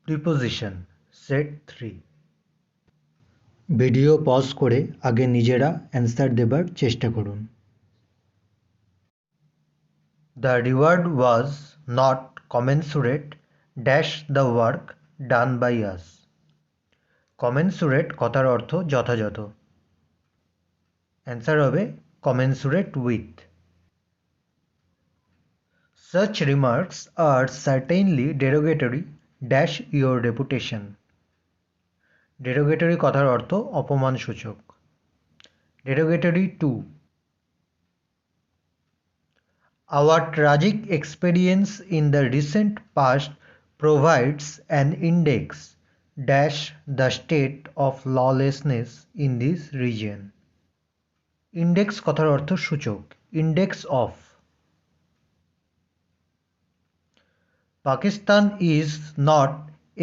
Preposition Set 3 video pause করে আগে নিজেরা অ্যান্সার দেবার চেষ্টা করুন। The reward was not commensurate dash the work done by us. Commensurate কথার অর্থ যথাযথ। অ্যান্সার হবে commensurate with. Such remarks are certainly derogatory dash your reputation. Derogatory কথার অর্থ অপমানসূচক। Derogatory to. Our tragic experience in the recent past provides an index dash the state of lawlessness in this region. Index কথার অর্থ সূচক। Index of. Pakistan is not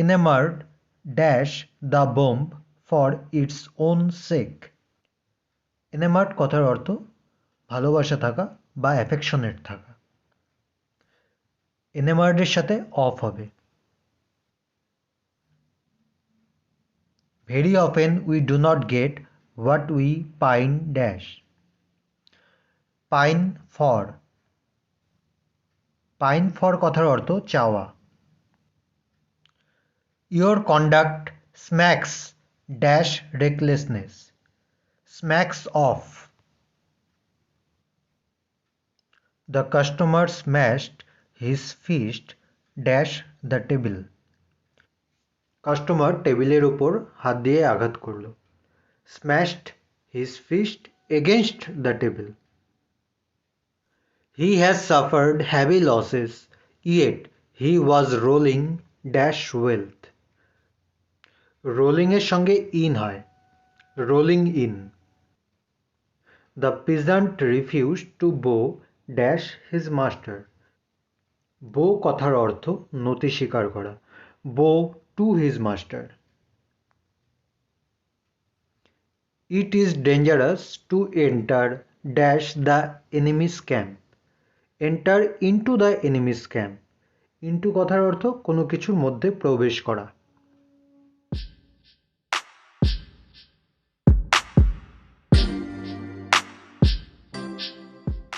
enamoured dash the bomb for its own sake. Enamoured কথার অর্থ ভালোবাসা থাকা বা affectionate থাকা। enamoured এর সাথে অফ হবে। Very often we do not get what we pine dash. Pine for. Pine for কথার অর্থ চাওয়া। Your conduct smacks dash recklessness. Smacks of. The customer smashed his fist dash the table. Customer টেবিলের উপর হাত দিয়ে আঘাত করল। Smashed his fist against the table. He has suffered heavy losses, yet he was rolling dash wealth. Rolling এর সঙ্গে in হয়। Rolling in. The peasant refused to bow dash his master. Bow কথার অর্থ নতি স্বীকার করা। Bow to his master. It is dangerous to enter dash the enemy's camp. Enter into the enemy's camp. Into কথার অর্থ কোনো কিছুর মধ্যে প্রবেশ করা।